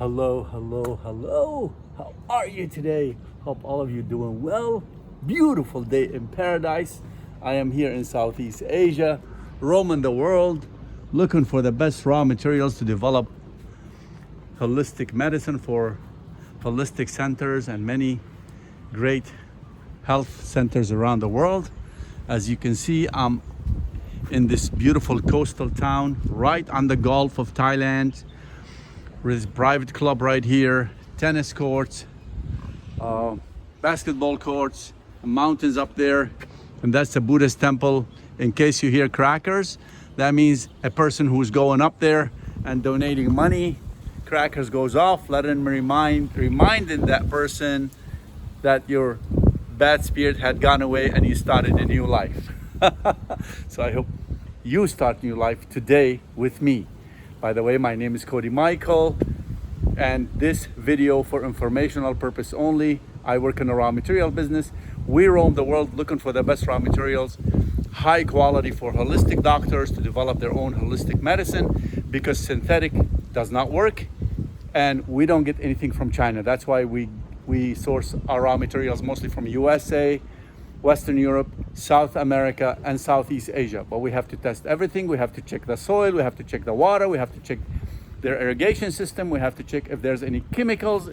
Hello, hello, hello. How are you today? Hope all of you doing well. Beautiful day in paradise. I am here in Southeast Asia, roaming the world, looking for the best raw materials to develop holistic medicine for holistic centers and many great health centers around the world. As you can see, I'm in this beautiful coastal town right on the Gulf of Thailand. With this private club right here, tennis courts, basketball courts, mountains up there, and that's the Buddhist temple. In case you hear crackers, that means a person who's going up there and donating money. Crackers goes off, letting reminding that person that your bad spirit had gone away and you started a new life. So I hope you start new life today with me. By the way, my name is Cody Michael, and this video for informational purpose only. I work in the raw material business. We roam the world looking for the best raw materials, high quality for holistic doctors to develop their own holistic medicine, because synthetic does not work and we don't get anything from China. That's why we source our raw materials mostly from USA, Western Europe, South America, and Southeast Asia. But we have to test everything. We have to check the soil, we have to check the water, we have to check their irrigation system, we have to check if there's any chemicals,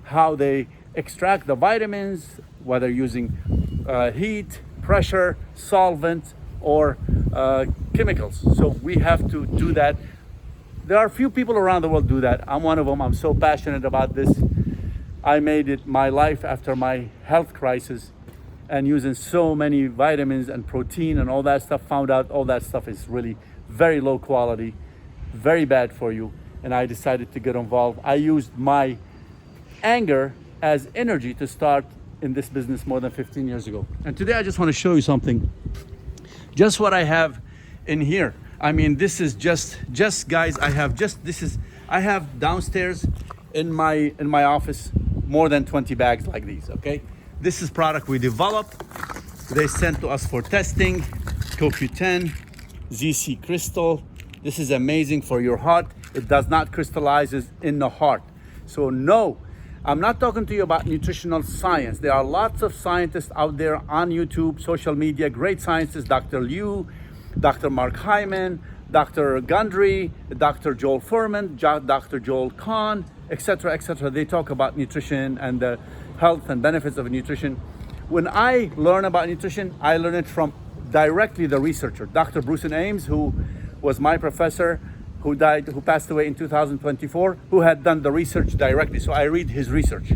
how they extract the vitamins, whether using heat, pressure, solvent, or chemicals. So we have to do that. There are few people around the world do that. I'm one of them. I'm so passionate about this. I made it my life after my health crisis, and using so many vitamins and protein and all that stuff, found out all that stuff is really very low quality, very bad for you. And I decided to get involved. I used my anger as energy to start in this business more than 15 years ago. And today I just want to show you something. Just what I have in here. I mean, this is just guys, I have downstairs in my office more than 20 bags like these, okay? This is product we develop. They sent to us for testing. CoQ10, ZC Crystal. This is amazing for your heart. It does not crystallize in the heart. So no, I'm not talking to you about nutritional science. There are lots of scientists out there on YouTube, social media, great scientists, Dr. Liu, Dr. Mark Hyman, Dr. Gundry, Dr. Joel Furman, Dr. Joel Kahn, etc., etc. They talk about nutrition and the health and benefits of nutrition. When I learn about nutrition, I learn it from directly the researcher, Dr. Bruce Ames, who was my professor, who passed away in 2024, who had done the research directly. So I read his research.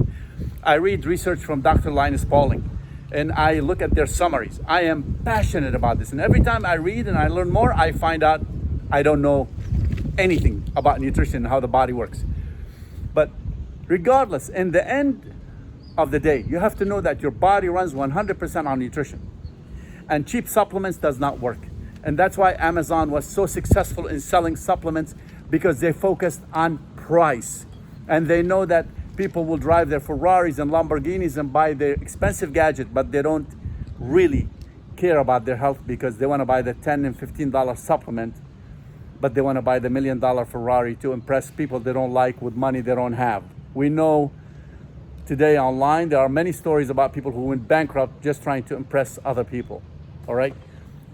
I read research from Dr. Linus Pauling, and I look at their summaries. I am passionate about this, and every time I read and I learn more, I find out I don't know anything about nutrition and how the body works. But regardless, in the end of the day, you have to know that your body runs 100% on nutrition, and cheap supplements does not work. And that's why Amazon was so successful in selling supplements, because they focused on price, and they know that people will drive their Ferraris and Lamborghinis and buy their expensive gadget, but they don't really care about their health, because they want to buy the $10 and $15 supplement, but they want to buy the $1 million Ferrari to impress people they don't like with money they don't have. We know today online, there are many stories about people who went bankrupt just trying to impress other people, all right?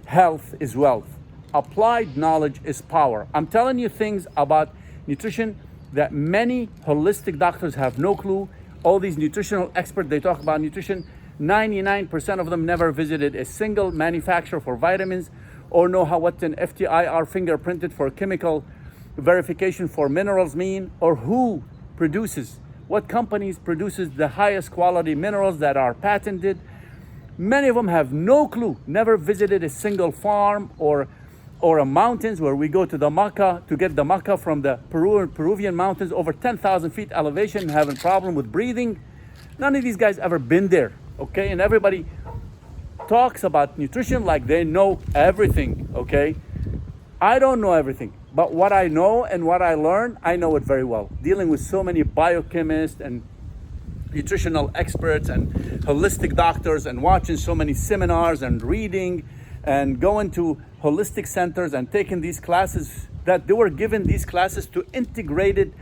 Health is wealth. Applied knowledge is power. I'm telling you things about nutrition that many holistic doctors have no clue. All these nutritional experts, they talk about nutrition. 99% of them never visited a single manufacturer for vitamins, or know what an FTIR fingerprinted for chemical verification for minerals mean, or who produces, what companies produces the highest quality minerals that are patented. Many of them have no clue, never visited a single farm or a mountains where we go to the maca to get the maca from the Peruvian mountains, over 10,000 feet elevation, having problem with breathing. None of these guys ever been there, okay? And everybody talks about nutrition like they know everything, okay? I don't know everything, but what I know and what I learn, I know it very well. Dealing with so many biochemists and nutritional experts and holistic doctors, and watching so many seminars and reading and going to holistic centers and taking these classes, that they were given these classes to integrated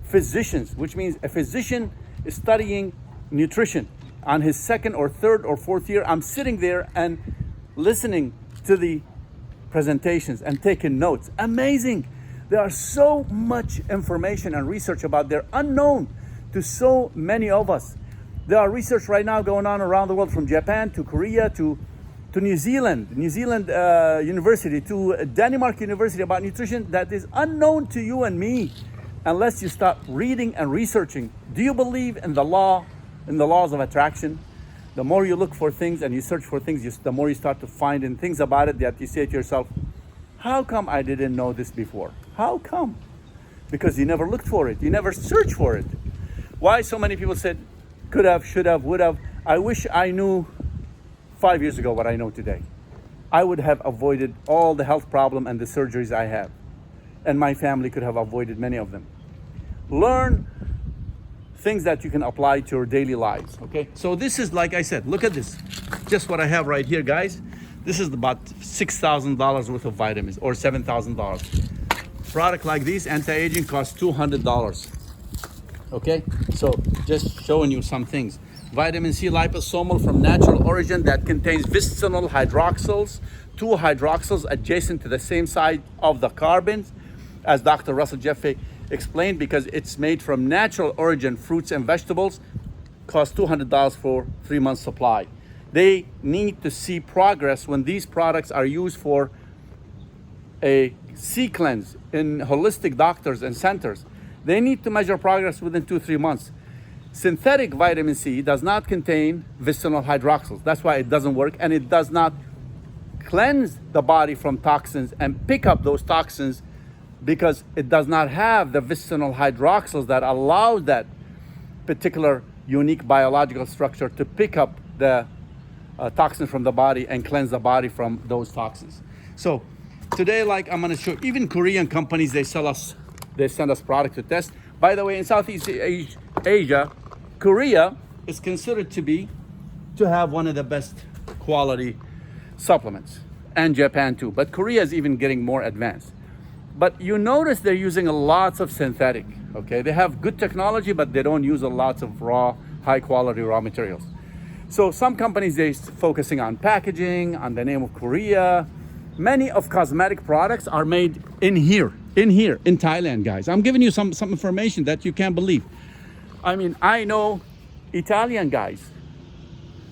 physicians, which means a physician is studying nutrition on his second or third or fourth year. I'm sitting there and listening to the presentations and taking notes. Amazing. There are so much information and research about there unknown to so many of us. There are research right now going on around the world, from Japan to Korea to New Zealand University, to Denmark University, about nutrition that is unknown to you and me unless you start reading and researching. Do you believe in the laws of attraction? The more you look for things and you search for things, the more you start to find in things about it that you say to yourself, how come I didn't know this before? How come? Because you never looked for it. You never searched for it. Why so many people said, could have, should have, would have. I wish I knew 5 years ago what I know today. I would have avoided all the health problem and the surgeries I have. And my family could have avoided many of them. Learn things that you can apply to your daily lives, okay? So this is, like I said, look at this. Just what I have right here, guys. This is about $6,000 worth of vitamins, or $7,000. Product like this, anti-aging, costs $200. Okay, so just showing you some things. Vitamin C liposomal from natural origin that contains bisphenol hydroxyls, 2 hydroxyls adjacent to the same side of the carbons, as Dr. Russell Jeffrey explained, because it's made from natural origin fruits and vegetables, costs $200 for 3 months supply. They need to see progress when these products are used for a C cleanse in holistic doctors and centers. They need to measure progress within 2-3 months. Synthetic vitamin C does not contain bisphenol hydroxyls. That's why it doesn't work, and it does not cleanse the body from toxins and pick up those toxins, because it does not have the bisphenol hydroxyls that allow that particular unique biological structure to pick up the toxins from the body and cleanse the body from those toxins. So today, like I'm gonna show, even Korean companies, they send us product to test. By the way, in Southeast Asia, Korea is considered to have one of the best quality supplements, and Japan too. But Korea is even getting more advanced. But you notice they're using lots of synthetic, okay? They have good technology, but they don't use a lot of high quality raw materials. So some companies, they're focusing on packaging, on the name of Korea. Many of cosmetic products are made in here, in Thailand, guys. I'm giving you some information that you can't believe. I mean, I know Italian guys,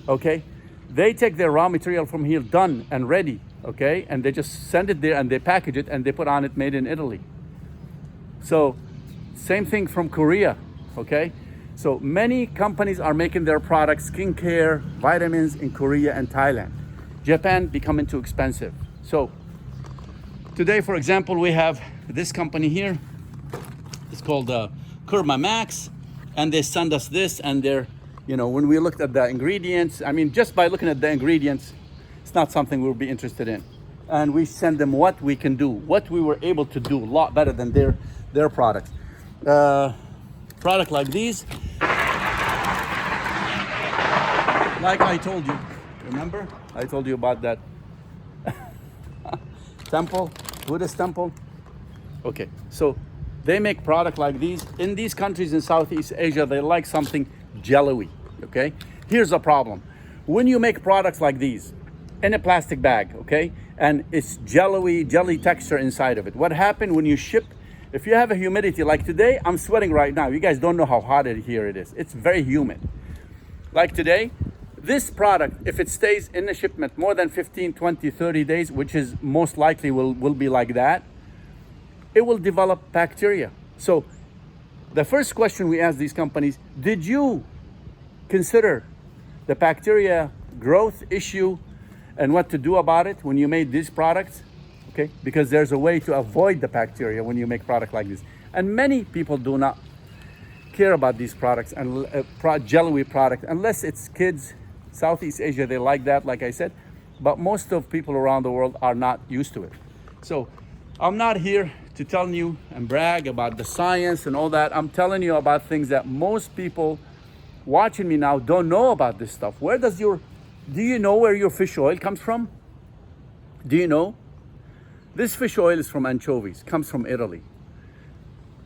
okay? They take their raw material from here done and ready, okay? And they just send it there and they package it and they put on it made in Italy. So same thing from Korea, okay? So many companies are making their products, skincare, vitamins, in Korea and Thailand. Japan becoming too expensive. So today, for example, we have this company here. It's called Kurma Max, and they send us this, and they're, you know, when we looked at the ingredients, I mean, just by looking at the ingredients, it's not something we'll be interested in. And we send them what we can do, what we were able to do a lot better than their products. Product like these, like I told you, remember? I told you about that temple, Buddhist temple. Okay, so they make product like these. In these countries in Southeast Asia, they like something jelly, okay? Here's the problem. When you make products like these in a plastic bag, okay, and it's jelly texture inside of it, what happened when you ship, if you have a humidity, like today, I'm sweating right now. You guys don't know how hot here it is. It's very humid. Like today, this product, if it stays in the shipment more than 15, 20, 30 days, which is most likely will be like that, it will develop bacteria. So the first question we ask these companies, did you consider the bacteria growth issue and what to do about it when you made these products? Okay, because there's a way to avoid the bacteria when you make product like this. And many people do not care about these products and jelly product, unless it's kids. Southeast Asia, they like that, like I said, but most of people around the world are not used to it. So I'm not here to tell you and brag about the science and all that. I'm telling you about things that most people watching me now don't know about this stuff. Do you know where your fish oil comes from? Do you know? This fish oil is from anchovies, comes from Italy.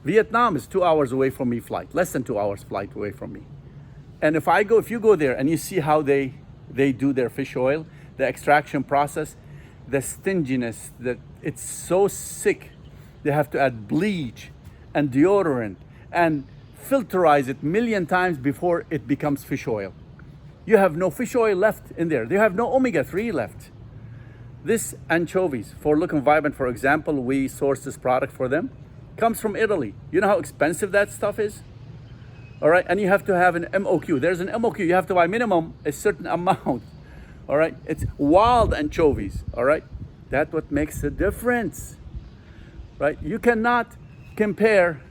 Vietnam is 2 hours away from me flight, less than 2 hours flight away from me. And if you go there and you see how they do their fish oil, the extraction process, the stinginess, that it's so sick. They have to add bleach and deodorant and filterize it 1,000,000 times before it becomes fish oil. You have no fish oil left in there. They have no omega-3 left. This anchovies for Look and Vibrant, for example, we source this product for them, comes from Italy. You know how expensive that stuff is? All right, and you have to have an MOQ. There's an MOQ. You have to buy minimum a certain amount. All right, it's wild anchovies. All right, that's what makes the difference. Right, you cannot compare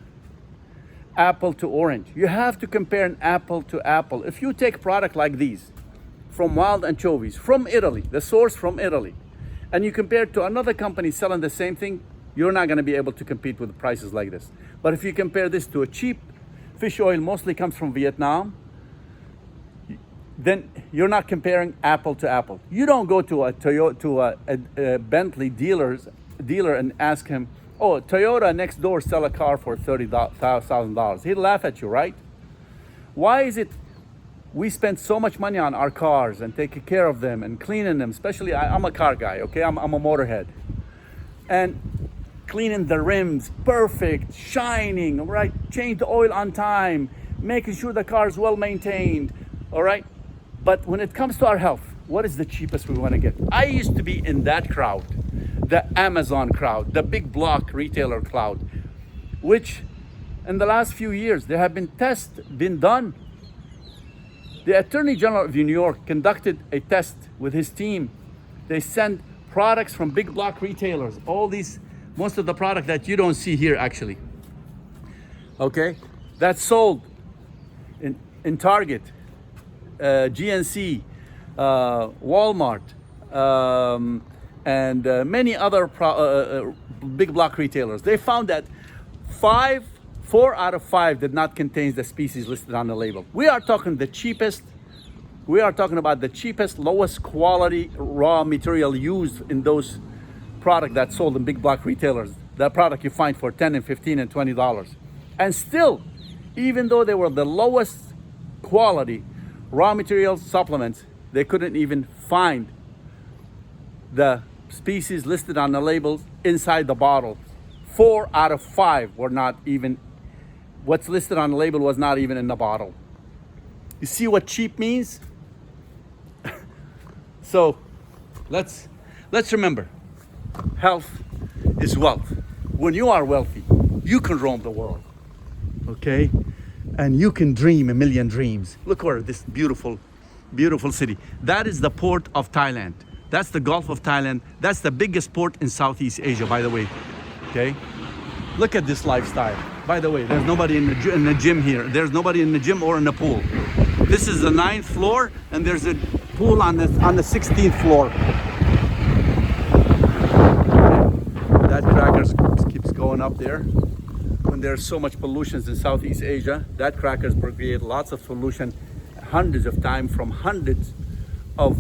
apple to orange. You have to compare an apple to apple. If you take a product like these from wild anchovies from Italy, the source from Italy, and you compare it to another company selling the same thing, you're not going to be able to compete with prices like this. But if you compare this to a cheap fish oil, mostly comes from Vietnam, then you're not comparing apple to apple. You don't go to a Toyota, a Bentley dealer and ask him, "Oh, Toyota next door sell a car for $30,000. He'd laugh at you, right? Why is it we spend so much money on our cars and taking care of them and cleaning them? Especially, I'm a car guy, okay? I'm a motorhead. And cleaning the rims, perfect, shining, right? Change the oil on time, making sure the car is well maintained, all right? But when it comes to our health, what is the cheapest we want to get? I used to be in that crowd, the Amazon crowd, the big block retailer crowd, which in the last few years, there have been tests been done. The Attorney General of New York conducted a test with his team. They sent products from big block retailers, most of the product that you don't see here actually, okay? That's sold in Target, GNC, Walmart, and many other big block retailers. They found that 4 out of 5 did not contain the species listed on the label. We are talking about the cheapest, lowest quality raw material used in those product that's sold in big block retailers. That product you find for $10 and $15 and $20. And still, even though they were the lowest quality raw material supplements, they couldn't even find the species listed on the labels inside the bottle. 4 out of 5 were not even, what's listed on the label was not even in the bottle. You see what cheap means? So let's remember, health is wealth. When you are wealthy, you can roam the world, okay? And you can dream a million dreams. Look where this beautiful, beautiful city. That is the port of Thailand. That's the Gulf of Thailand. That's the biggest port in Southeast Asia, by the way, okay? Look at this lifestyle. By the way, there's nobody in the gym here. There's nobody in the gym or in the pool. This is the 9th floor, and there's a pool on the 16th floor. That crackers keeps going up there. When there's so much pollution in Southeast Asia, that crackers create lots of pollution hundreds of times from hundreds of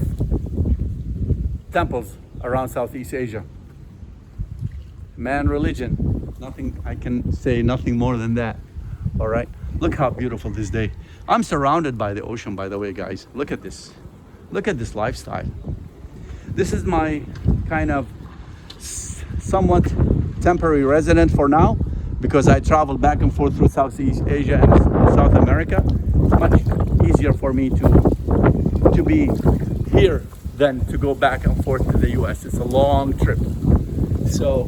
temples around Southeast Asia. Man, religion, nothing, I can say nothing more than that. All right, look how beautiful this day. I'm surrounded by the ocean, by the way, guys. Look at this. Look at this lifestyle. This is my kind of somewhat temporary resident for now, because I travel back and forth through Southeast Asia and South America. It's much easier for me to be here than to go back and forth to the US. It's a long trip. So,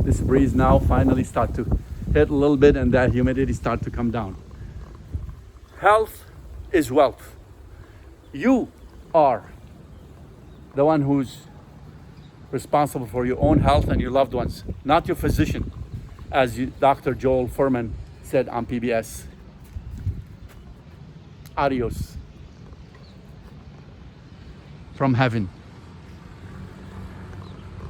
this breeze now finally start to hit a little bit, and that humidity start to come down. Health is wealth. You are the one who's responsible for your own health and your loved ones, not your physician, as Dr. Joel Fuhrman said on PBS. Adios from heaven.